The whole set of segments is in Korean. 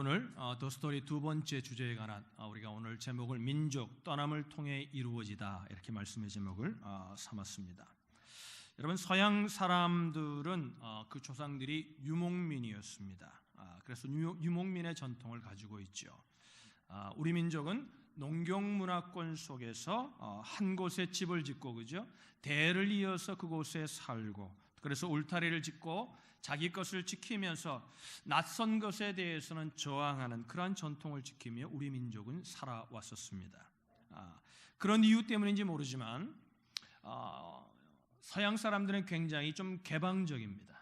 오늘 더 스토리 두 번째 주제에 관한 우리가 오늘 제목을 민족 떠남을 통해 이루어지다 이렇게 말씀의 제목을 삼았습니다. 여러분, 서양 사람들은 그 조상들이 유목민이었습니다. 그래서 유목민의 전통을 가지고 있죠. 우리 민족은 농경문화권 속에서 한 곳에 집을 짓고, 그죠? 대를 이어서 그곳에 살고, 그래서 울타리를 짓고 자기 것을 지키면서 낯선 것에 대해서는 저항하는 그러한 전통을 지키며 우리 민족은 살아왔었습니다. 그런 이유 때문인지 모르지만 서양 사람들은 굉장히 좀 개방적입니다.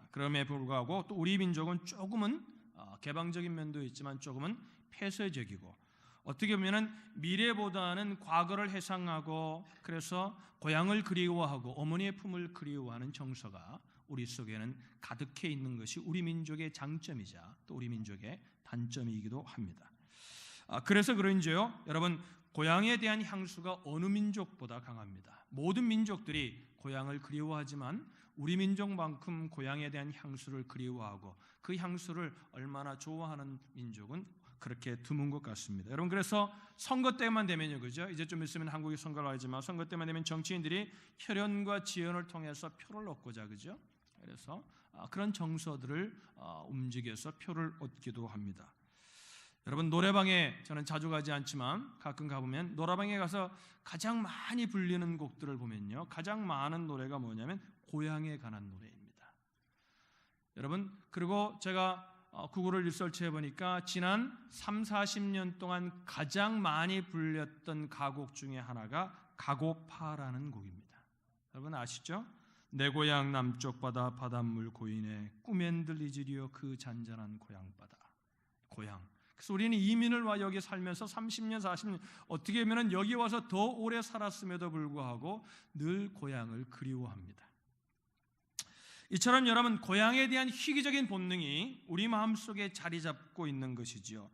그럼에 불구하고 또 우리 민족은 조금은 개방적인 면도 있지만 조금은 폐쇄적이고, 어떻게 보면 미래보다는 과거를 회상하고, 그래서 고향을 그리워하고 어머니의 품을 그리워하는 정서가 우리 속에는 가득해 있는 것이 우리 민족의 장점이자 또 우리 민족의 단점이기도 합니다. 그래서 그런지요, 여러분, 고향에 대한 향수가 어느 민족보다 강합니다. 모든 민족들이 고향을 그리워하지만 우리 민족만큼 고향에 대한 향수를 그리워하고 그 향수를 얼마나 좋아하는 민족은 그렇게 드문 것 같습니다. 여러분, 그래서 선거 때만 되면요, 그죠? 이제 좀 있으면 한국이 선거를 하지만 선거 때만 되면 정치인들이 혈연과 지연을 통해서 표를 얻고자, 그죠? 그래서 그런 정서들을 움직여서 표를 얻기도 합니다. 여러분, 노래방에 저는 자주 가지 않지만 가끔 가보면 노래방에 가서 가장 많이 불리는 곡들을 보면요, 가장 많은 노래가 뭐냐면 고향에 관한 노래입니다. 여러분, 그리고 제가 구글을 리서치해 보니까 지난 30-40년 동안 가장 많이 불렸던 가곡 중에 하나가 가고파라는 곡입니다. 여러분 아시죠? 내 고향 남쪽 바다 바닷물 고인의 꿈엔 들리지리요 그 잔잔한 고향바다. 고향. 그래서 우리는 이민을 와 여기 살면서 30년 40년 어떻게 보면 여기 와서 더 오래 살았음에도 불구하고 늘 고향을 그리워합니다. 이처럼 여러분, 고향에 대한 희귀적인 본능이 우리 마음속에 자리 잡고 있는 것이지요.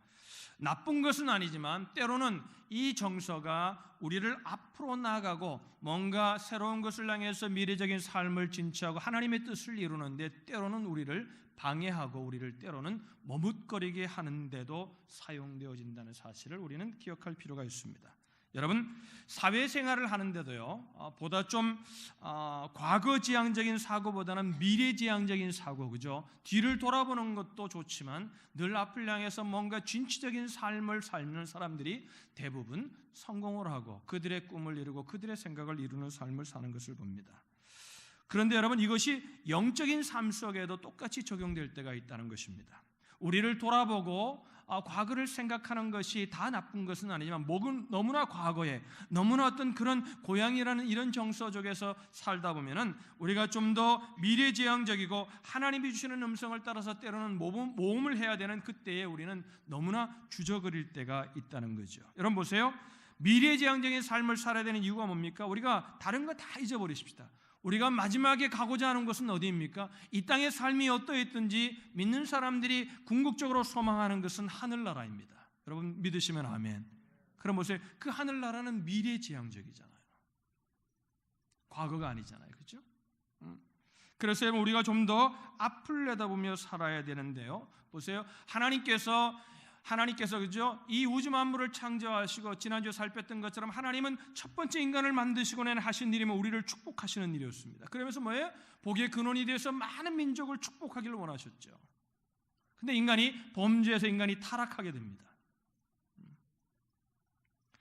나쁜 것은 아니지만 때로는 이 정서가 우리를 앞으로 나아가고 뭔가 새로운 것을 향해서 미래적인 삶을 진취하고 하나님의 뜻을 이루는데 때로는 우리를 방해하고 우리를 때로는 머뭇거리게 하는데도 사용되어진다는 사실을 우리는 기억할 필요가 있습니다. 여러분, 사회생활을 하는데도요, 보다 좀 과거지향적인 사고보다는 미래지향적인 사고, 그죠? 뒤를 돌아보는 것도 좋지만 늘 앞을 향해서 뭔가 진취적인 삶을 살는 사람들이 대부분 성공을 하고 그들의 꿈을 이루고 그들의 생각을 이루는 삶을 사는 것을 봅니다. 그런데 여러분, 이것이 영적인 삶 속에도 똑같이 적용될 때가 있다는 것입니다. 우리를 돌아보고 과거를 생각하는 것이 다 나쁜 것은 아니지만 너무나 과거에 너무나 어떤 그런 고향이라는 이런 정서 속에서 살다 보면은 우리가 좀 더 미래지향적이고 하나님이 주시는 음성을 따라서 때로는 모험을 해야 되는 그때에 우리는 너무나 주저거릴 때가 있다는 거죠. 여러분 보세요. 미래지향적인 삶을 살아야 되는 이유가 뭡니까? 우리가 다른 거 다 잊어버리십시다. 우리가 마지막에 가고자 하는 것은 어디입니까? 이 땅의 삶이 어떠했든지 믿는 사람들이 궁극적으로 소망하는 것은 하늘나라입니다. 여러분 믿으시면 아멘. 그럼 보세요. 그 하늘나라는 미래지향적이잖아요. 과거가 아니잖아요. 그렇죠? 그래서 여러분, 우리가 좀 더 앞을 내다보며 살아야 되는데요. 보세요. 하나님께서 그죠? 이 우주 만물을 창조하시고 지난주에 살폈던 것처럼 하나님은 첫 번째 인간을 만드시고 난 하신 일이면 우리를 축복하시는 일이었습니다. 그러면서 뭐예요? 복의 근원이 되어서 많은 민족을 축복하기를 원하셨죠. 근데 범죄에서 인간이 타락하게 됩니다.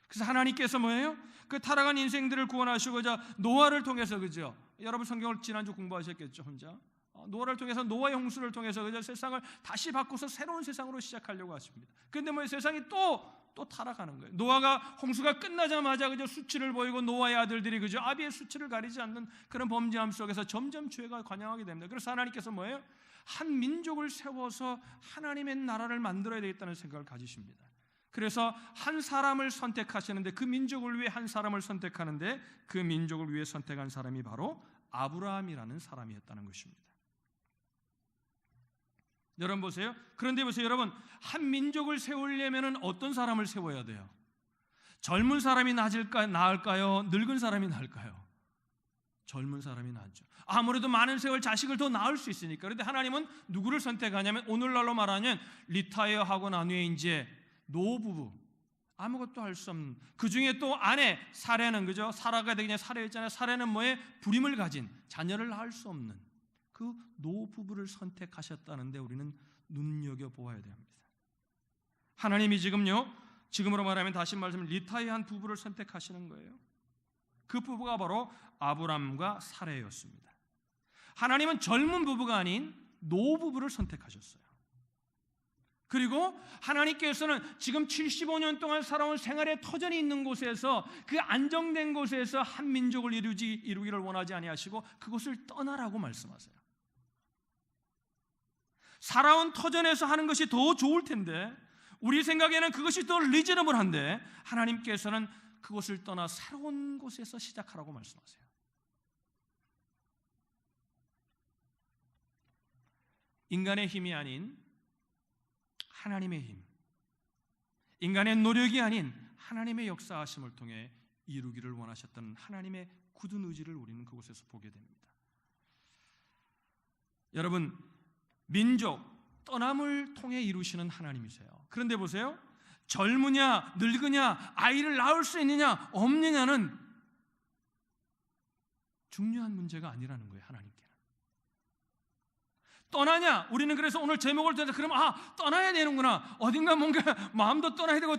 그래서 하나님께서 뭐예요? 그 타락한 인생들을 구원하시고자 노아를 통해서, 그죠? 여러분 성경을 지난주 공부하셨겠죠, 혼자? 노아를 통해서, 노아의 홍수를 통해서 그저 세상을 다시 바꿔서 새로운 세상으로 시작하려고 하십니다. 그런데 뭐 세상이 또 타락하는 거예요. 노아가 홍수가 끝나자마자 그저 수치를 보이고 노아의 아들들이 그저 아비의 수치를 가리지 않는 그런 범죄함 속에서 점점 죄가 관영하게 됩니다. 그래서 하나님께서 뭐예요? 한 민족을 세워서 하나님의 나라를 만들어야 되겠다는 생각을 가지십니다. 그래서 한 사람을 선택하시는데, 그 민족을 위해 한 사람을 선택하는데 그 민족을 위해 선택한 사람이 바로 아브라함이라는 사람이었다는 것입니다. 여러분 보세요. 그런데 보세요, 여러분, 한 민족을 세우려면 어떤 사람을 세워야 돼요? 젊은 사람이 나을까요? 늙은 사람이 나을까요? 젊은 사람이 낫죠. 아무래도 많은 세월 자식을 더 낳을 수 있으니까. 그런데 하나님은 누구를 선택하냐면 오늘날로 말하면 리타이어하고 난 후에 이제 노부부, 아무것도 할 수 없는, 그 중에 또 아내 사례는, 그죠? 살아가야 되겠냐, 사례였잖아요. 사례는 뭐에 부림을 가진, 자녀를 낳을 수 없는 그 노부부를 선택하셨다는데 우리는 눈여겨보아야 됩니다. 하나님이 지금으로 말하면 다시 말하면 리타이어한 부부를 선택하시는 거예요. 그 부부가 바로 아브람과 사레였습니다. 하나님은 젊은 부부가 아닌 노부부를 선택하셨어요. 그리고 하나님께서는 지금 75년 동안 살아온 생활의 터전이 있는 곳에서, 그 안정된 곳에서 한 민족을 이루기를 원하지 아니하시고 그곳을 떠나라고 말씀하세요. 살아온 터전에서 하는 것이 더 좋을 텐데, 우리 생각에는 그것이 더 리저너블한데, 하나님께서는 그곳을 떠나 새로운 곳에서 시작하라고 말씀하세요. 인간의 힘이 아닌 하나님의 힘, 인간의 노력이 아닌 하나님의 역사하심을 통해 이루기를 원하셨던 하나님의 굳은 의지를 우리는 그곳에서 보게 됩니다. 여러분, 민족 떠남을 통해 이루시는 하나님이세요. 그런데 보세요, 젊으냐 늙으냐 아이를 낳을 수 있느냐 없느냐는 중요한 문제가 아니라는 거예요. 하나님께는 떠나냐, 우리는 그래서 오늘 제목을 듣자 그러면 떠나야 되는구나, 어딘가 뭔가 마음도 떠나야 되고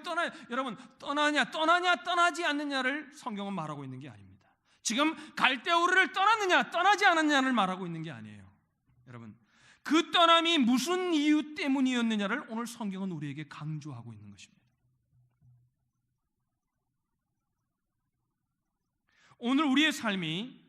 여러분, 떠나냐 떠나지 않느냐를 성경은 말하고 있는 게 아닙니다. 지금 갈대우르를 떠났느냐 떠나지 않았느냐를 말하고 있는 게 아니에요. 여러분, 그 떠남이 무슨 이유 때문이었느냐를 오늘 성경은 우리에게 강조하고 있는 것입니다. 오늘 우리의 삶이,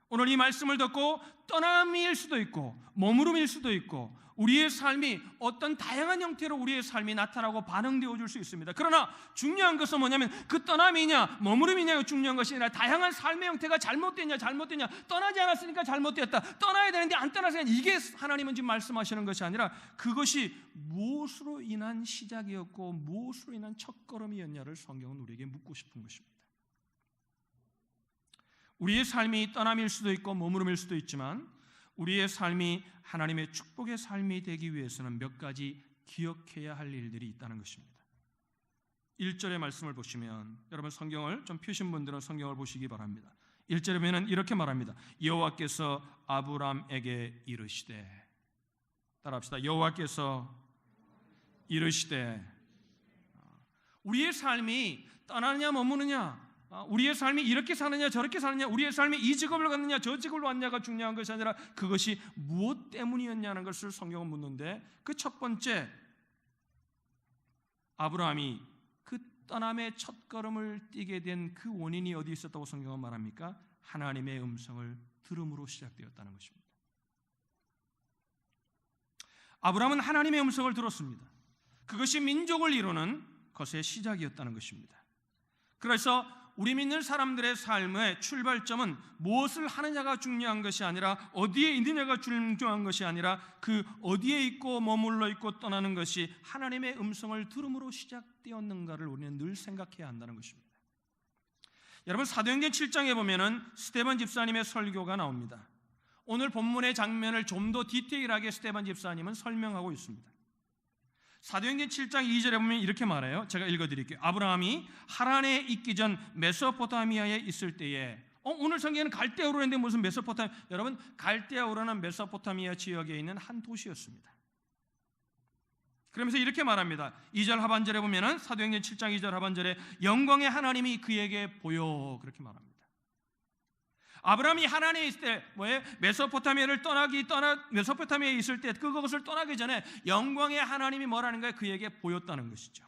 오늘 이 말씀을 듣고 떠남일 수도 있고 머무름일 수도 있고, 우리의 삶이 어떤 다양한 형태로 우리의 삶이 나타나고 반응되어 줄 수 있습니다. 그러나 중요한 것은 뭐냐면 그 떠남이냐 머무름이냐가 중요한 것이 아니라 다양한 삶의 형태가 잘못됐냐 떠나지 않았으니까 잘못됐다, 떠나야 되는데 안 떠나서, 이게 하나님은 지금 말씀하시는 것이 아니라 그것이 무엇으로 인한 시작이었고 무엇으로 인한 첫걸음이었냐를 성경은 우리에게 묻고 싶은 것입니다. 우리의 삶이 떠남일 수도 있고 머무름일 수도 있지만, 우리의 삶이 하나님의 축복의 삶이 되기 위해서는 몇 가지 기억해야 할 일들이 있다는 것입니다. 1절의 말씀을 보시면, 여러분 성경을 좀 펴신 분들은 성경을 보시기 바랍니다. 1절에 보면 이렇게 말합니다. 여호와께서 아브람에게 이르시되, 따라합시다. 여호와께서 이르시되. 우리의 삶이 떠나느냐 머무느냐, 우리의 삶이 이렇게 사느냐 저렇게 사느냐, 우리의 삶이 이 직업을 갖느냐 저 직업을 갖느냐가 중요한 것이 아니라 그것이 무엇 때문이었냐는 것을 성경은 묻는데, 그 첫 번째, 아브라함이 그 떠남의 첫걸음을 띄게 된 그 원인이 어디 있었다고 성경은 말합니까? 하나님의 음성을 들음으로 시작되었다는 것입니다. 아브라함은 하나님의 음성을 들었습니다. 그것이 민족을 이루는 것의 시작이었다는 것입니다. 그래서 우리 믿는 사람들의 삶의 출발점은 무엇을 하느냐가 중요한 것이 아니라, 어디에 있느냐가 중요한 것이 아니라, 그 어디에 있고 머물러 있고 떠나는 것이 하나님의 음성을 들음으로 시작되었는가를 우리는 늘 생각해야 한다는 것입니다. 여러분, 사도행전 7장에 보면은 스데반 집사님의 설교가 나옵니다. 오늘 본문의 장면을 좀 더 디테일하게 스데반 집사님은 설명하고 있습니다. 사도행전 7장 2절에 보면 이렇게 말해요. 제가 읽어드릴게요. 아브라함이 하란에 있기 전 메소포타미아에 있을 때에, 오늘 성경에는 갈대아우르인데 무슨 메소포타미아? 여러분, 갈대아우르는 메소포타미아 지역에 있는 한 도시였습니다. 그러면서 이렇게 말합니다. 2절 하반절에 보면은 사도행전 7장 2절 하반절에 영광의 하나님이 그에게 보여, 그렇게 말합니다. 아브라함이 하란에 있을 때, 메소포타미아에 있을 때, 그것을 떠나기 전에 영광의 하나님이 뭐라는 거예요? 그에게 보였다는 것이죠.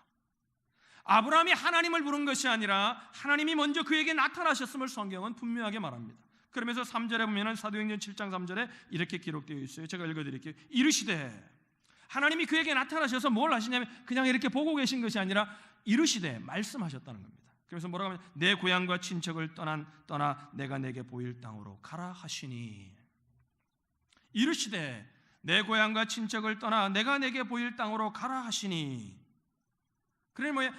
아브라함이 하나님을 부른 것이 아니라 하나님이 먼저 그에게 나타나셨음을 성경은 분명하게 말합니다. 그러면서 3절에 보면은 사도행전 7장 3절에 이렇게 기록되어 있어요. 제가 읽어드릴게요. 이르시되, 하나님이 그에게 나타나셔서 뭘 하시냐면 그냥 이렇게 보고 계신 것이 아니라 이르시되, 말씀하셨다는 겁니다. 그래서 뭐라고 하면, 내 고향과 친척을 떠나 내가 내게 보일 땅으로 가라 하시니. 이르시되, 내 고향과 친척을 떠나 내가 내게 보일 땅으로 가라 하시니. 그래 뭐야?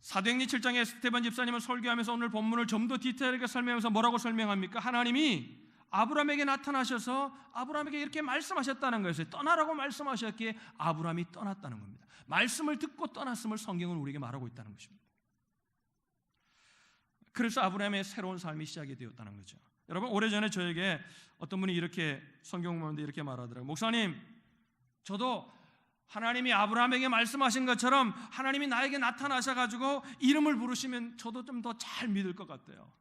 사도행전 7장에 스테반 집사님은 설교하면서 오늘 본문을 좀 더 디테일하게 설명하면서 뭐라고 설명합니까? 하나님이 아브라함에게 나타나셔서 아브라함에게 이렇게 말씀하셨다는 것이에요. 떠나라고 말씀하셨기에 아브라함이 떠났다는 겁니다. 말씀을 듣고 떠났음을 성경은 우리에게 말하고 있다는 것입니다. 그래서 아브라함의 새로운 삶이 시작이 되었다는 거죠. 여러분, 오래전에 저에게 어떤 분이 이렇게 성경 보는데 이렇게 말하더라고요. 목사님, 저도 하나님이 아브라함에게 말씀하신 것처럼 하나님이 나에게 나타나셔가지고 이름을 부르시면 저도 좀 더 잘 믿을 것 같아요.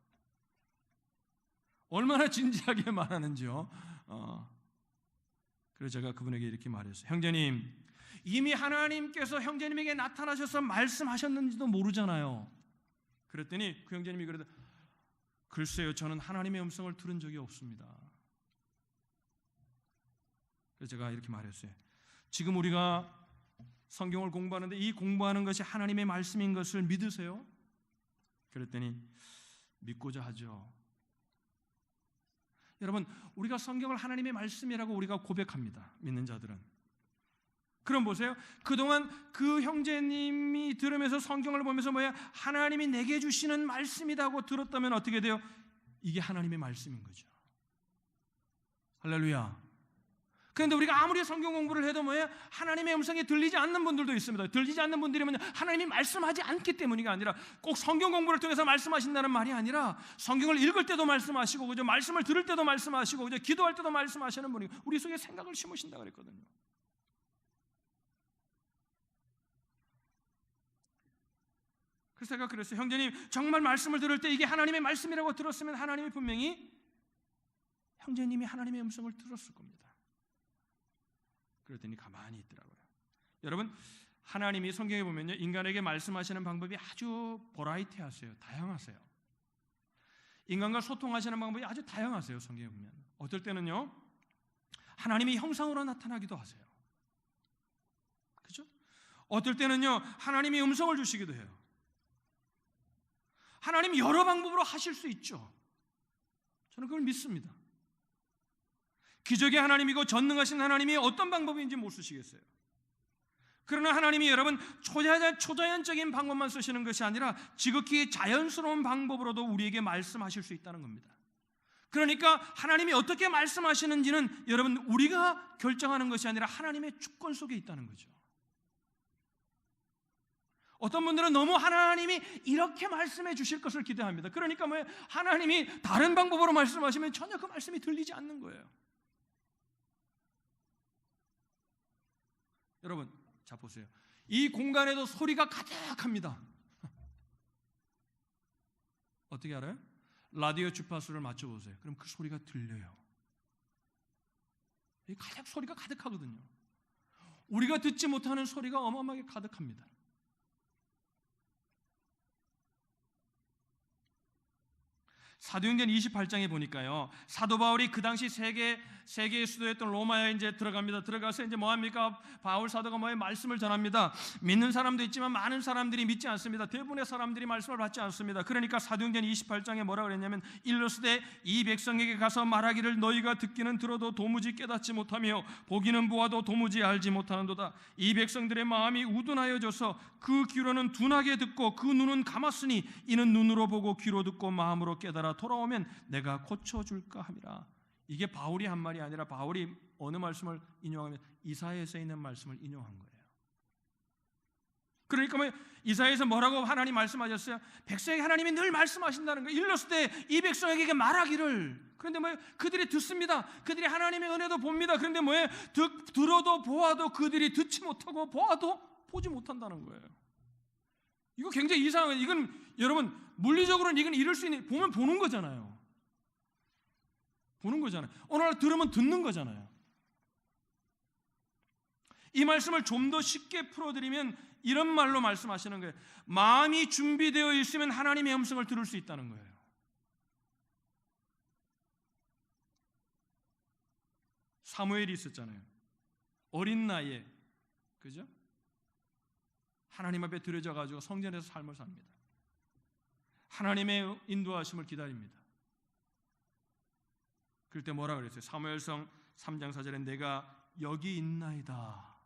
얼마나 진지하게 말하는지요. 그래서 제가 그분에게 이렇게 말했어요. 형제님, 이미 하나님께서 형제님에게 나타나셔서 말씀하셨는지도 모르잖아요. 그랬더니 그 형제님이 그러더니 글쎄요, 저는 하나님의 음성을 들은 적이 없습니다. 그래서 제가 이렇게 말했어요. 지금 우리가 성경을 공부하는데 이 공부하는 것이 하나님의 말씀인 것을 믿으세요? 그랬더니 믿고자 하죠. 여러분, 우리가 성경을 하나님의 말씀이라고 우리가 고백합니다. 믿는 자들은. 그럼 보세요. 그동안 그 형제님이 들으면서 성경을 보면서 뭐야? 하나님이 내게 주시는 말씀이라고 들었다면 어떻게 돼요? 이게 하나님의 말씀인 거죠. 할렐루야. 그런데 우리가 아무리 성경 공부를 해도 뭐예요? 하나님의 음성이 들리지 않는 분들도 있습니다. 들리지 않는 분들이 뭐냐? 하나님이 말씀하지 않기 때문이가 아니라 꼭 성경 공부를 통해서 말씀하신다는 말이 아니라 성경을 읽을 때도 말씀하시고 그죠? 말씀을 들을 때도 말씀하시고 그죠? 기도할 때도 말씀하시는 분이 우리 속에 생각을 심으신다 그랬거든요. 그래서 제가 그랬어요. 형제님, 정말 말씀을 들을 때 이게 하나님의 말씀이라고 들었으면 하나님이 분명히 형제님이 하나님의 음성을 들었을 겁니다. 그랬더니 가만히 있더라고요. 여러분, 하나님이 성경에 보면요, 인간에게 말씀하시는 방법이 아주 버라이티하세요. 다양하세요. 인간과 소통하시는 방법이 아주 다양하세요. 성경에 보면 어떨 때는요, 하나님이 형상으로 나타나기도 하세요. 그렇죠? 어떨 때는요, 하나님이 음성을 주시기도 해요. 하나님이 여러 방법으로 하실 수 있죠. 저는 그걸 믿습니다. 기적의 하나님이고 전능하신 하나님이 어떤 방법인지 못 쓰시겠어요. 그러나 하나님이 여러분 초자연적인 방법만 쓰시는 것이 아니라 지극히 자연스러운 방법으로도 우리에게 말씀하실 수 있다는 겁니다. 그러니까 하나님이 어떻게 말씀하시는지는 여러분 우리가 결정하는 것이 아니라 하나님의 주권 속에 있다는 거죠. 어떤 분들은 너무 하나님이 이렇게 말씀해 주실 것을 기대합니다. 그러니까 뭐 하나님이 다른 방법으로 말씀하시면 전혀 그 말씀이 들리지 않는 거예요. 여러분, 자 보세요. 이 공간에도 소리가 가득합니다. 어떻게 알아요? 라디오 주파수를 맞춰보세요. 그럼 그 소리가 들려요. 소리가 가득하거든요. 우리가 듣지 못하는 소리가 어마어마하게 가득합니다. 사도행전 28장에 보니까요, 사도 바울이 그 당시 세계의 수도였던 로마에 이제 들어갑니다. 들어가서 이제 뭐 합니까? 바울 사도가 뭐에 말씀을 전합니다. 믿는 사람도 있지만 많은 사람들이 믿지 않습니다. 대부분의 사람들이 말씀을 받지 않습니다. 그러니까 사도행전 28장에 뭐라 그랬냐면 일러스되 이 백성에게 가서 말하기를 너희가 듣기는 들어도 도무지 깨닫지 못하며 보기는 보아도 도무지 알지 못하는도다. 이 백성들의 마음이 우둔하여져서 그 귀로는 둔하게 듣고 그 눈은 감았으니 이는 눈으로 보고 귀로 듣고 마음으로 깨달아 돌아오면 내가 고쳐줄까 함이라. 이게 바울이 한 말이 아니라 바울이 어느 말씀을 인용하면 이사야서에 있는 말씀을 인용한 거예요. 그러니까 뭐 이사야에서 뭐라고 하나님 말씀하셨어요? 백성에게 하나님이 늘 말씀하신다는 거예요. 일렀을 때 이 백성에게 말하기를. 그런데 뭐 그들이 듣습니다. 그들이 하나님의 은혜도 봅니다. 그런데 뭐예요? 들어도 보아도 그들이 듣지 못하고 보아도 보지 못한다는 거예요. 이거 굉장히 이상해요. 이건 여러분 물리적으로는 이건 이럴 수 있는, 보면 보는 거잖아요. 보는 거잖아요. 오늘 들으면 듣는 거잖아요. 이 말씀을 좀 더 쉽게 풀어드리면 이런 말로 말씀하시는 거예요. 마음이 준비되어 있으면 하나님의 음성을 들을 수 있다는 거예요. 사무엘이 있었잖아요. 어린 나이에, 그죠? 하나님 앞에 들여져가지고 성전에서 삶을 삽니다. 하나님의 인도하심을 기다립니다. 그럴 때 뭐라 그랬어요? 사무엘상 3장 4절에 내가 여기 있나이다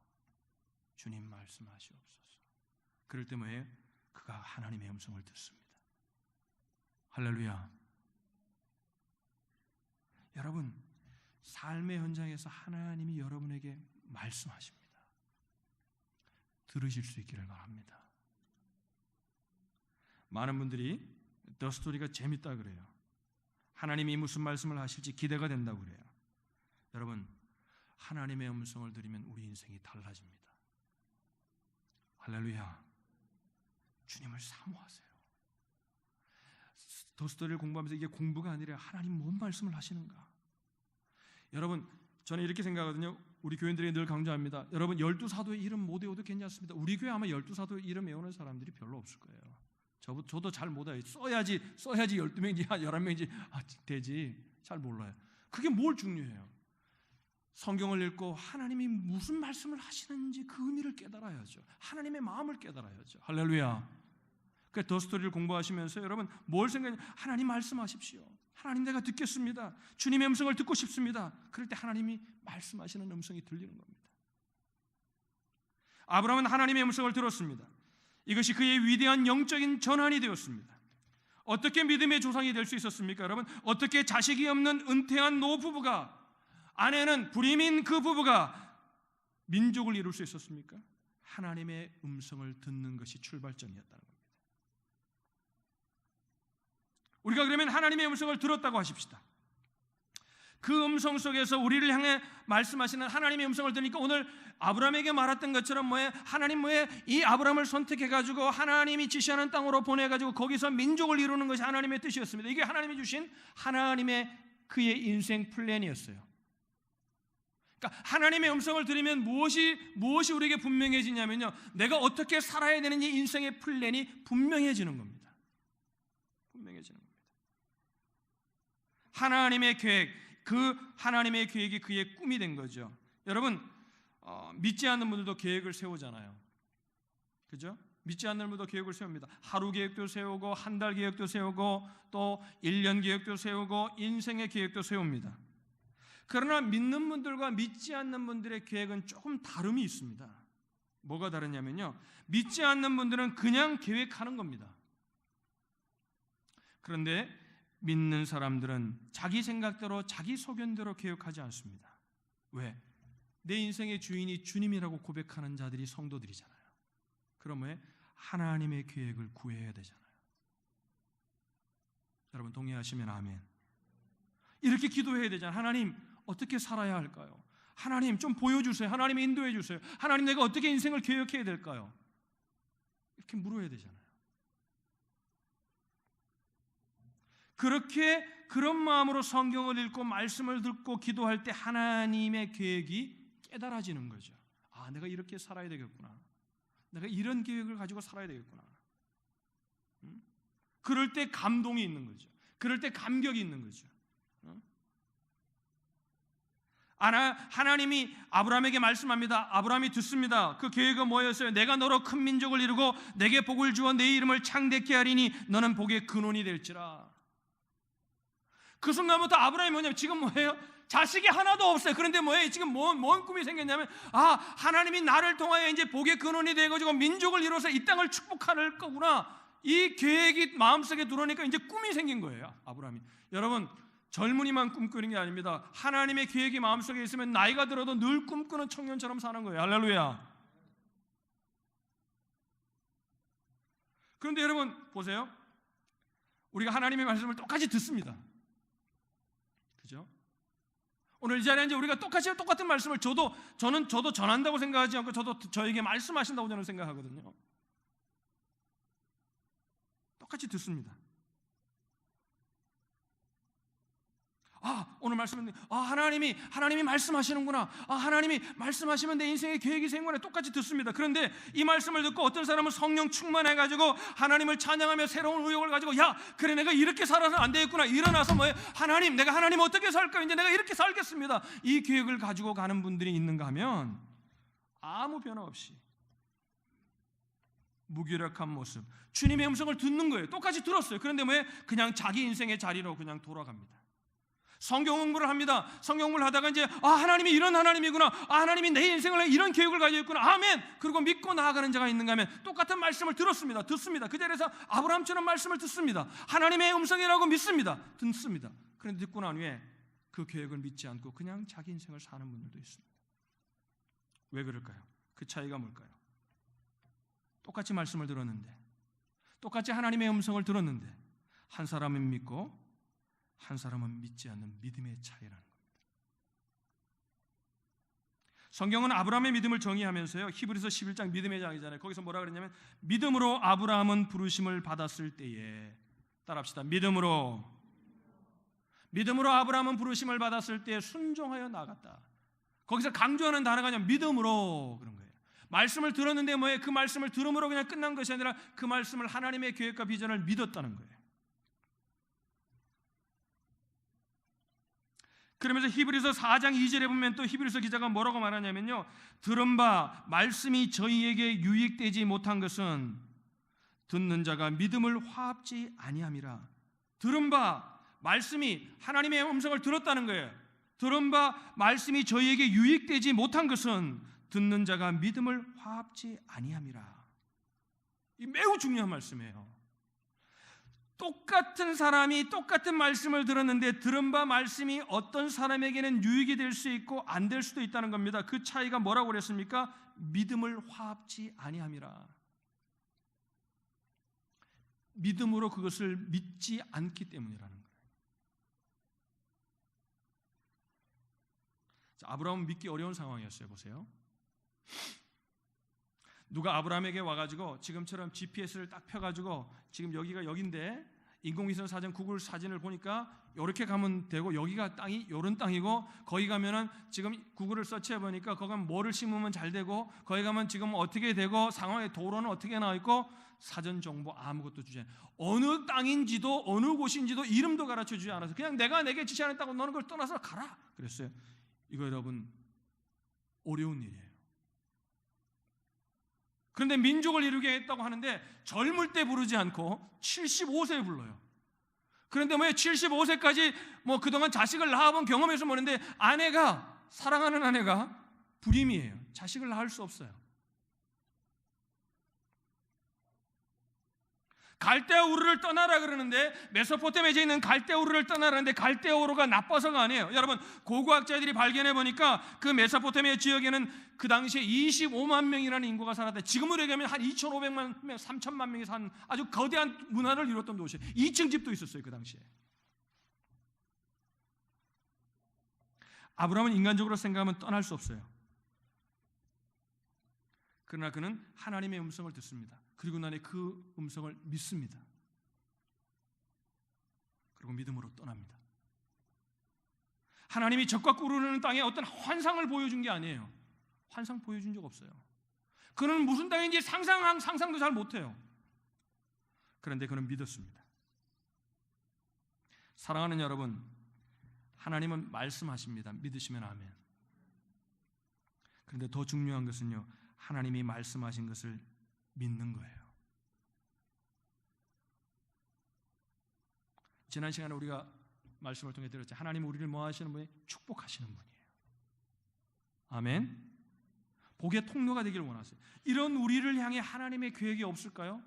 주님 말씀하시옵소서. 그럴 때 뭐예요? 그가 그가 하나님의 음성을 듣습니다. 할렐루야. 여러분, 삶의 현장에서 하나님이 여러분에게 말씀하십니다. 들으실 수 있기를 바랍니다. 많은 분들이 더 스토리가 재밌다 그래요. 하나님이 무슨 말씀을 하실지 기대가 된다고 그래요. 여러분, 하나님의 음성을 들으면 우리 인생이 달라집니다. 할렐루야. 주님을 사모하세요. 더 스토리를 공부하면서 이게 공부가 아니라 하나님 뭔 말씀을 하시는가. 여러분, 저는 이렇게 생각하거든요. 우리 교인들이 늘 강조합니다. 여러분, 12사도의 이름 못 외워도 괜찮습니다. 우리 교회 아마 12사도의 이름 외우는 사람들이 별로 없을 거예요. 저도 잘 못 외워요. 써야지 12명인지 11명인지 되지. 잘 몰라요. 그게 뭘 중요해요? 성경을 읽고 하나님이 무슨 말씀을 하시는지 그 의미를 깨달아야죠. 하나님의 마음을 깨달아야죠. 할렐루야. 그 더 스토리를 공부하시면서 여러분 뭘 생각해요? 하나님 말씀하십시오. 하나님 내가 듣겠습니다. 주님의 음성을 듣고 싶습니다. 그럴 때 하나님이 말씀하시는 음성이 들리는 겁니다. 아브라함은 하나님의 음성을 들었습니다. 이것이 그의 위대한 영적인 전환이 되었습니다. 어떻게 믿음의 조상이 될 수 있었습니까? 여러분, 어떻게 자식이 없는 은퇴한 노부부가, 아내는 불임인 그 부부가 민족을 이룰 수 있었습니까? 하나님의 음성을 듣는 것이 출발점이었다는 겁니다. 우리가 그러면 하나님의 음성을 들었다고 하십시다. 그 음성 속에서 우리를 향해 말씀하시는 하나님의 음성을 들으니까 오늘 아브라함에게 말했던 것처럼 하나님 이 아브라함을 선택해가지고 하나님이 지시하는 땅으로 보내가지고 거기서 민족을 이루는 것이 하나님의 뜻이었습니다. 이게 하나님이 주신 하나님의 그의 인생 플랜이었어요. 그러니까 하나님의 음성을 들으면 무엇이 우리에게 분명해지냐면요, 내가 어떻게 살아야 되는지 인생의 플랜이 분명해지는 겁니다. 분명해지는 겁니다. 하나님의 계획, 그 하나님의 계획이 그의 꿈이 된 거죠. 여러분, 믿지 않는 분들도 계획을 세우잖아요. 그죠? 믿지 않는 분들도 계획을 세웁니다. 하루 계획도 세우고 한 달 계획도 세우고 또 1년 계획도 세우고 인생의 계획도 세웁니다. 그러나 믿는 분들과 믿지 않는 분들의 계획은 조금 다름이 있습니다. 뭐가 다르냐면요, 믿지 않는 분들은 그냥 계획하는 겁니다. 그런데 믿는 사람들은 자기 생각대로 자기 소견대로 계획하지 않습니다. 왜? 내 인생의 주인이 주님이라고 고백하는 자들이 성도들이잖아요. 그럼 왜? 하나님의 계획을 구해야 되잖아요. 여러분 동의하시면 아멘. 이렇게 기도해야 되잖아요. 하나님 어떻게 살아야 할까요? 하나님 좀 보여주세요. 하나님 인도해 주세요. 하나님 내가 어떻게 인생을 계획해야 될까요? 이렇게 물어야 되잖아요. 그렇게 그런 마음으로 성경을 읽고 말씀을 듣고 기도할 때 하나님의 계획이 깨달아지는 거죠. 아, 내가 이렇게 살아야 되겠구나. 내가 이런 계획을 가지고 살아야 되겠구나. 그럴 때 감동이 있는 거죠. 그럴 때 감격이 있는 거죠. 하나님이 아브라함에게 말씀합니다. 아브라함이 듣습니다. 그 계획은 뭐였어요? 내가 너로 큰 민족을 이루고 내게 복을 주어 내 이름을 창대케 하리니 너는 복의 근원이 될지라. 그 순간부터 아브라함이 뭐냐면 지금 뭐예요? 자식이 하나도 없어요. 그런데 뭐예요? 지금 뭔 꿈이 생겼냐면 하나님이 나를 통하여 이제 복의 근원이 되어가지고 민족을 이루어서 이 땅을 축복할 거구나. 이 계획이 마음속에 들어오니까 이제 꿈이 생긴 거예요. 아브라함이. 여러분 젊은이만 꿈꾸는 게 아닙니다. 하나님의 계획이 마음속에 있으면 나이가 들어도 늘 꿈꾸는 청년처럼 사는 거예요. 할렐루야. 그런데 여러분 보세요. 우리가 하나님의 말씀을 똑같이 듣습니다. 그죠? 오늘 이 자리에 이제 우리가 똑같은 말씀을 저도 전한다고 생각하지 않고 저도 저에게 말씀하신다고 저는 생각하거든요. 똑같이 듣습니다. 오늘 말씀은 하나님이 말씀하시는구나. 하나님이 말씀하시면 내 인생의 계획이 생구나. 똑같이 듣습니다. 그런데 이 말씀을 듣고 어떤 사람은 성령 충만해가지고 하나님을 찬양하며 새로운 의욕을 가지고 그래 내가 이렇게 살아서 안 되겠구나. 일어나서 하나님 내가 하나님 어떻게 살까? 이제 내가 이렇게 살겠습니다. 이 계획을 가지고 가는 분들이 있는가 하면 아무 변화 없이 무기력한 모습, 주님의 음성을 듣는 거예요. 똑같이 들었어요. 그런데 그냥 자기 인생의 자리로 그냥 돌아갑니다. 성경 공부를 합니다. 성경 공부를 하다가 이제 하나님이 이런 하나님이구나. 하나님이 내 인생을 이런 계획을 가지고 있구나. 아멘. 그리고 믿고 나아가는 자가 있는가 하면 똑같은 말씀을 듣습니다. 그 자리에서 아브라함처럼 말씀을 듣습니다. 하나님의 음성이라고 믿습니다. 듣습니다. 그런데 듣고 난 후에 그 계획을 믿지 않고 그냥 자기 인생을 사는 분들도 있습니다. 왜 그럴까요? 그 차이가 뭘까요? 똑같이 말씀을 들었는데, 똑같이 하나님의 음성을 들었는데, 한 사람은 믿고 한 사람은 믿지 않는 믿음의 차이라는 겁니다. 성경은 아브라함의 믿음을 정의하면서요, 히브리서 11장 믿음의 장이잖아요. 거기서 뭐라 그랬냐면, 믿음으로 아브라함은 부르심을 받았을 때에, 따라합시다. 믿음으로 아브라함은 부르심을 받았을 때에 순종하여 나갔다. 거기서 강조하는 단어가 그냥 믿음으로 그런 거예요. 말씀을 들었는데 뭐예요? 그 말씀을 들음으로 그냥 끝난 것이 아니라 그 말씀을 하나님의 계획과 비전을 믿었다는 거예요. 그러면서 히브리서 4장 2절에 보면 또 히브리서 기자가 뭐라고 말하냐면요, 들은 바 말씀이 저희에게 유익되지 못한 것은 듣는 자가 믿음을 화합지 아니함이라. 들은 바 말씀이 하나님의 음성을 들었다는 거예요. 들은 바 말씀이 저희에게 유익되지 못한 것은 듣는 자가 믿음을 화합지 아니함이라. 이 매우 중요한 말씀이에요. 똑같은 사람이 똑같은 말씀을 들었는데 들은 바 말씀이 어떤 사람에게는 유익이 될 수 있고 안 될 수도 있다는 겁니다. 그 차이가 뭐라고 그랬습니까? 믿음을 화합지 아니함이라. 믿음으로 그것을 믿지 않기 때문이라는 거예요. 자, 아브라함은 믿기 어려운 상황이었어요. 보세요. 누가 아브라함에게 와가지고 지금처럼 GPS를 딱 펴가지고 지금 여기가 여긴데 인공위성 사진 구글 사진을 보니까 이렇게 가면 되고 여기가 땅이 이런 땅이고 거기 가면은 지금 구글을 서치해 보니까 거기 가면 뭐를 심으면 잘 되고 거기 가면 지금 어떻게 되고 상황의 도로는 어떻게 나와 있고 사전 정보 아무것도 주지 않아요. 어느 땅인지도 어느 곳인지도 이름도 가르쳐 주지 않아서 그냥 내가 내게 지시하겠다고 너는 그걸 떠나서 가라 그랬어요. 이거 여러분 어려운 일이에요. 그런데 민족을 이루게 했다고 하는데 젊을 때 부르지 않고 75세에 불러요. 그런데 왜 75세까지 그동안 자식을 낳아본 경험에서 모르는데 사랑하는 아내가 불임이에요. 자식을 낳을 수 없어요. 갈대아 우르를 떠나라 그러는데 메소포타미아에 있는 갈대아 우르를 떠나라는데 갈대아 우르가 나빠서가 아니에요. 여러분 고고학자들이 발견해 보니까 그 메소포타미아 지역에는 그 당시에 25만 명이라는 인구가 살았대. 지금으로 얘기하면 한 2,500만 명, 3,000만 명이 산 아주 거대한 문화를 이뤘던 도시에 2층 집도 있었어요. 그 당시에. 아브라함은 인간적으로 생각하면 떠날 수 없어요. 그러나 그는 하나님의 음성을 듣습니다. 그리고 나니 그 음성을 믿습니다. 그리고 믿음으로 떠납니다. 하나님이 적과 꿀르는 땅에 어떤 환상을 보여준 게 아니에요. 환상 보여준 적 없어요. 그는 무슨 땅인지 상상도 잘 못해요. 그런데 그는 믿었습니다. 사랑하는 여러분, 하나님은 말씀하십니다. 믿으시면 아멘. 그런데 더 중요한 것은요, 하나님이 말씀하신 것을 믿는 거예요. 지난 시간에 우리가 말씀을 통해 들었죠. 하나님 우리를 뭐 하시는 분이? 축복하시는 분이에요. 아멘. 복의 통로가 되기를 원하세요. 이런 우리를 향해 하나님의 계획이 없을까요?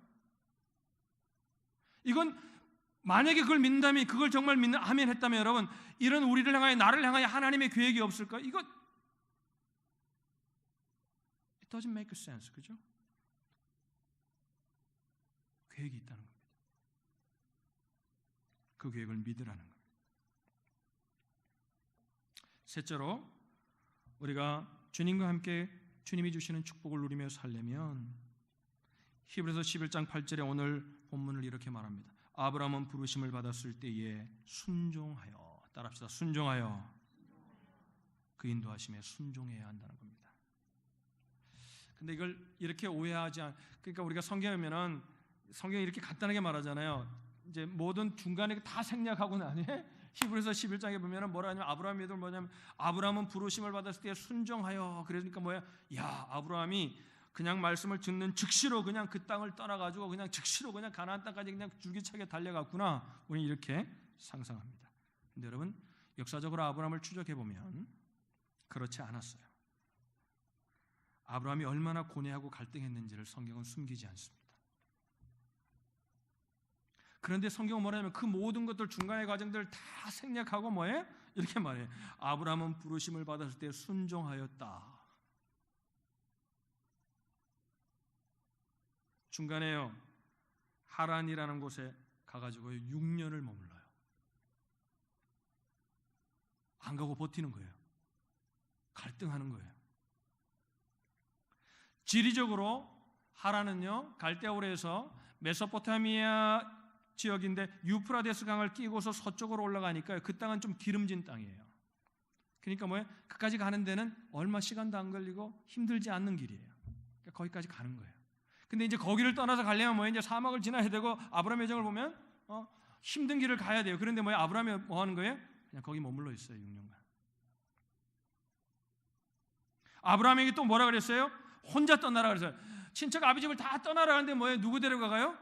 이건 만약에 그걸 믿는다면, 그걸 정말 믿는 아멘 했다면 여러분, 이런 우리를 향하여, 나를 향하여 하나님의 계획이 없을까? 이거 It doesn't make sense. 그죠? 계획이 있다는 겁니다. 그 계획을 믿으라는 겁니다. 셋째로, 우리가 주님과 함께 주님이 주시는 축복을 누리며 살려면 히브리서 11장 8절에 오늘 본문을 이렇게 말합니다. 아브라함은 부르심을 받았을 때에 순종하여, 따라합시다. 순종하여. 그 인도하심에 순종해야 한다는 겁니다. 근데 이걸 이렇게 오해하지 그러니까 우리가 성경에 보면은 성경이 이렇게 간단하게 말하잖아요. 이제 모든 중간에 다 생략하고 나니 히브리서 11장에 보면은 뭐라 하냐면 아브라함의 믿음은 뭐냐면 아브라함은 부르심을 받았을 때 순종하여. 그러니까 뭐야? 야, 아브라함이 그냥 말씀을 듣는 즉시로 그냥 그 땅을 떠나가지고 그냥 즉시로 그냥 가나안 땅까지 그냥 줄기차게 달려갔구나. 우리 이렇게 상상합니다. 근데 여러분, 역사적으로 아브라함을 추적해 보면 그렇지 않았어요. 아브라함이 얼마나 고뇌하고 갈등했는지를 성경은 숨기지 않습니다. 그런데 성경은 뭐냐면 그 모든 것들 중간의 과정들을 다 생략하고 뭐예요? 이렇게 말해요. 아브라함은 부르심을 받았을 때 순종하였다. 중간에요, 하란이라는 곳에 가가지고 6년을 머물러요. 안 가고 버티는 거예요. 갈등하는 거예요. 지리적으로 하란은요, 갈대아우르에서 메소포타미아 지역인데 유프라데스 강을 끼고서 서쪽으로 올라가니까 그 땅은 좀 기름진 땅이에요. 그러니까 뭐예요? 그까지 가는 데는 얼마 시간도 안 걸리고 힘들지 않는 길이에요. 그러니까 거기까지 가는 거예요. 근데 이제 거기를 떠나서 가려면 뭐예요? 이제 사막을 지나야 되고 아브라함의 여정을 보면 힘든 길을 가야 돼요. 그런데 뭐예요? 아브라함이 뭐 하는 거예요? 그냥 거기 머물러 있어요. 6년간. 아브라함에게 또 뭐라 그랬어요? 혼자 떠나라 그랬어요. 친척 아비집을 다 떠나라 하는데 뭐예요? 누구 데려가요?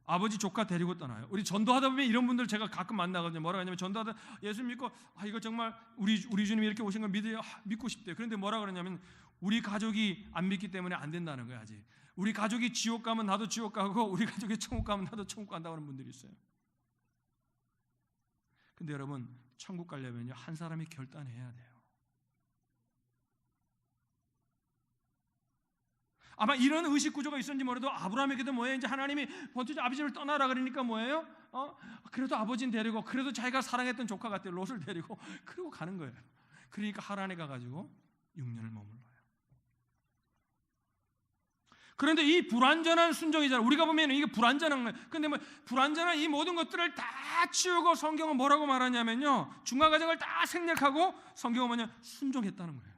아버지 조카 데리고 떠나요. 우리 전도하다 보면 이런 분들 제가 가끔 만나거든요. 뭐라고 하냐면 전도하다 예수 믿고 이거 정말 우리 주님이 이렇게 오신 걸 믿고 싶대요. 그런데 뭐라 그러냐면 우리 가족이 안 믿기 때문에 안 된다는 거예요. 아직 우리 가족이 지옥 가면 나도 지옥 가고 우리 가족이 천국 가면 나도 천국 간다고 하는 분들이 있어요. 근데 여러분 천국 가려면요 한 사람이 결단해야 돼요. 아마 이런 의식 구조가 있었는지 몰라도 아브라함에게도 뭐예요? 이제 하나님이 번투 아버지를 떠나라 그러니까 뭐예요? 그래도 아버지는 데리고 그래도 자기가 사랑했던 조카 같아요. 롯을 데리고 그리고 가는 거예요. 그러니까 하란에 가가지고 6년을 머물러요. 그런데 이 불완전한 순종이잖아요. 우리가 보면 이게 불완전한 거예요. 근데 뭐 불완전한 이 모든 것들을 다 치우고 성경은 뭐라고 말하냐면요. 중간 과정을 다 생략하고 성경은 뭐냐? 순종했다는 거예요.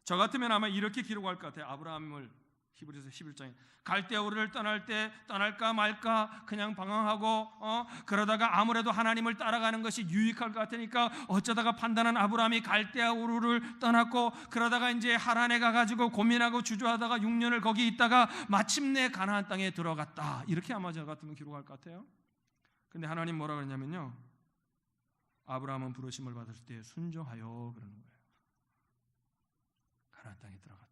저 같으면 아마 이렇게 기록할 것 같아요. 아브라함을 히브리서 11장에 갈대아우르를 떠날 때 떠날까 말까 그냥 방황하고 그러다가 아무래도 하나님을 따라가는 것이 유익할 것 같으니까 어쩌다가 판단한 아브라함이 갈대아우르를 떠났고 그러다가 이제 하란에 가가지고 고민하고 주저하다가 6년을 거기 있다가 마침내 가나안 땅에 들어갔다. 이렇게 아마 저 같으면 기록할 것 같아요. 근데 하나님 뭐라 그러냐면요, 아브라함은 부르심을 받았을 때 순종하여 그러는 거예요. 가나안 땅에 들어갔다.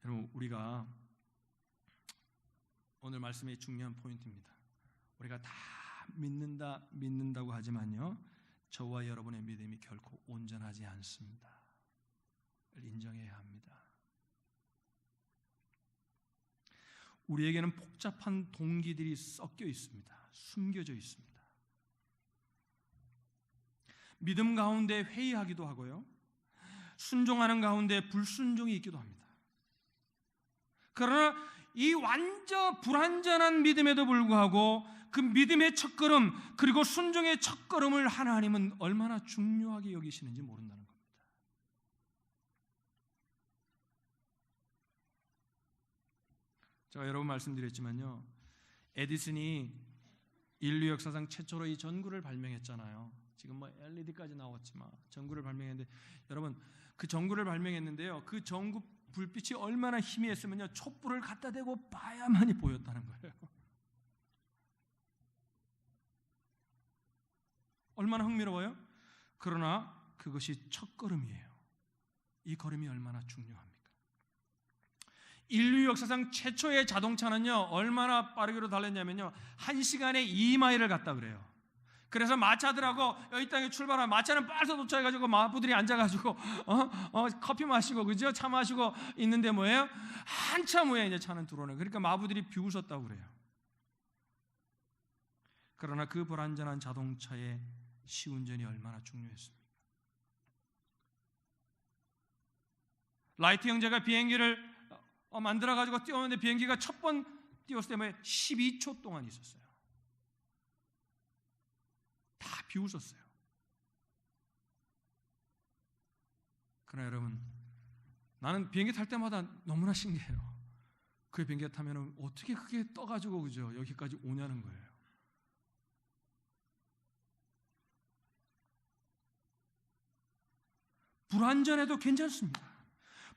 여러분 우리가 오늘 말씀의 중요한 포인트입니다. 우리가 다 믿는다고 하지만요 저와 여러분의 믿음이 결코 온전하지 않습니다. 인정해야 합니다. 우리에게는 복잡한 동기들이 섞여 있습니다. 숨겨져 있습니다. 믿음 가운데 회의하기도 하고요, 순종하는 가운데 불순종이 있기도 합니다. 그러나 이 완전 불완전한 믿음에도 불구하고 그 믿음의 첫걸음 그리고 순종의 첫걸음을 하나님은 얼마나 중요하게 여기시는지 모른다는 겁니다. 제가 여러 번 말씀드렸지만요, 에디슨이 인류 역사상 최초로 이 전구를 발명했잖아요. 지금 뭐 LED까지 나왔지만 전구를 발명했는데 여러분 그 전구를 발명했는데요, 그 전구 불빛이 얼마나 희미했으면요 촛불을 갖다 대고 봐야만이 보였다는 거예요. 얼마나 흥미로워요? 그러나 그것이 첫걸음이에요. 이 걸음이 얼마나 중요합니까? 인류 역사상 최초의 자동차는요 얼마나 빠르게로 달렸냐면요 1시간에 2마일을 갔다 그래요. 그래서 마차들하고 여기 땅에 출발하면 마차는 빨리 도착해가지고 마부들이 앉아가지고 커피 마시고 그죠? 차 마시고 있는데 뭐예요? 한참 후에 이제 차는 들어오는. 그러니까 마부들이 비웃었다고 그래요. 그러나 그 불완전한 자동차의 시운전이 얼마나 중요했습니까? 라이트 형제가 비행기를 만들어가지고 띄웠는데 비행기가 첫 번 띄웠을 때 뭐예요? 12초 동안 있었어요. 다 비웃었어요. 그러나 여러분 나는 비행기 탈 때마다 너무나 신기해요. 그 비행기 타면 어떻게 그게 떠가지고 그죠 여기까지 오냐는 거예요. 불완전해도 괜찮습니다.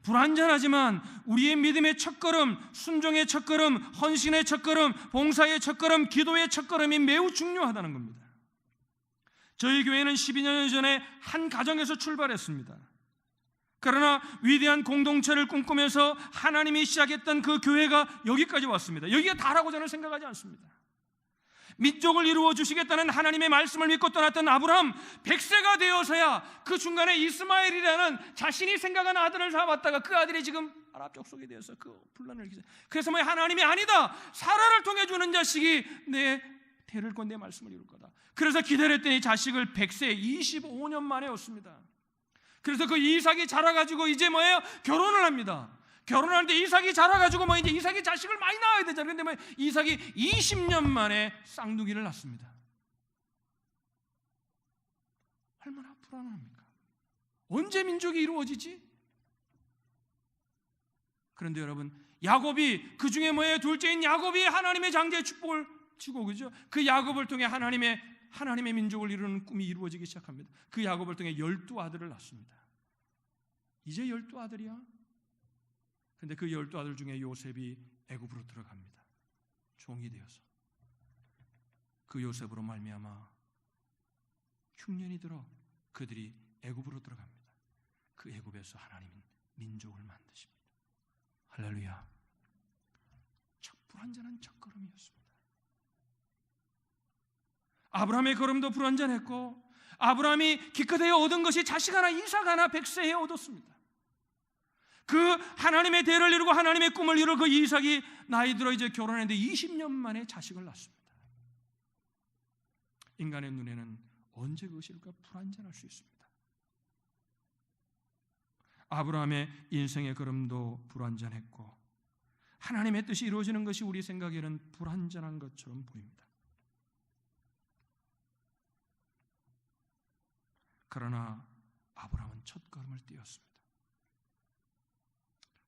불완전하지만 우리의 믿음의 첫걸음, 순종의 첫걸음, 헌신의 첫걸음, 봉사의 첫걸음, 기도의 첫걸음이 매우 중요하다는 겁니다. 저희 교회는 12년 전에 한 가정에서 출발했습니다. 그러나 위대한 공동체를 꿈꾸면서 하나님이 시작했던 그 교회가 여기까지 왔습니다. 여기가 다라고 저는 생각하지 않습니다. 민족을 이루어 주시겠다는 하나님의 말씀을 믿고 떠났던 아브라함, 100세가 되어서야 그 중간에 이스마엘이라는 자신이 생각한 아들을 잡았다가 그 아들이 지금 아랍 족속에 대해서 그 분란을 일으키죠. 그래서 하나님이 아니다, 사라를 통해 주는 자식이 내 대를 건 내 말씀을 이룰 거다. 그래서 기다렸더니 자식을 100세 25년 만에 얻습니다. 그래서 그 이삭이 자라가지고 이제 결혼을 합니다. 결혼하는데 이삭이 자라가지고 이제 이삭이 자식을 많이 낳아야 되잖아요. 근데 이삭이 20년 만에 쌍둥이를 낳습니다. 얼마나 불안합니까? 언제 민족이 이루어지지? 그런데 여러분, 야곱이 그 중에 둘째인 야곱이 하나님의 장제의 축복을 주고, 그죠? 그 야곱을 통해 하나님의 민족을 이루는 꿈이 이루어지기 시작합니다. 그 야곱을 통해 12아들을 낳습니다. 이제 12아들이야. 그런데 그 12아들 중에 요셉이 애굽으로 들어갑니다. 종이 되어서. 그 요셉으로 말미암아 흉년이 들어 그들이 애굽으로 들어갑니다. 그 애굽에서 하나님은 민족을 만드십니다. 할렐루야. 불완전한 첫걸음이었습니다. 아브라함의 걸음도 불완전했고, 아브라함이 기껏해야 얻은 것이 자식 하나, 이삭 하나 100세에 얻었습니다. 그 하나님의 대를 이루고 하나님의 꿈을 이룰 그 이삭이 나이 들어 이제 결혼했는데 20년 만에 자식을 낳습니다. 인간의 눈에는 언제 그것이 이럴까 불완전할 수 있습니다. 아브라함의 인생의 걸음도 불완전했고, 하나님의 뜻이 이루어지는 것이 우리 생각에는 불완전한 것처럼 보입니다. 그러나 아브라함은 첫걸음을 띄었습니다.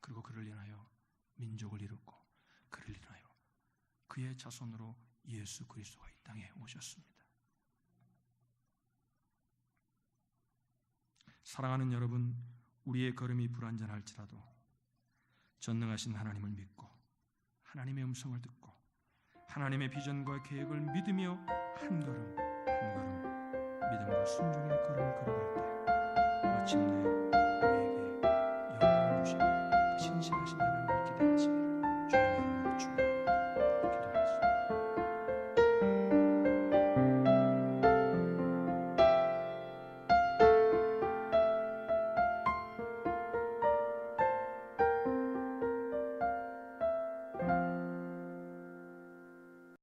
그리고 그를 인하여 민족을 이뤘고, 그를 인하여 그의 자손으로 예수 그리스도가 이 땅에 오셨습니다. 사랑하는 여러분, 우리의 걸음이 불완전할지라도 전능하신 하나님을 믿고 하나님의 음성을 듣고 하나님의 비전과 계획을 믿으며 한 걸음 한 걸음 믿음과 순종의 걸음을 걸어갈 때 마침내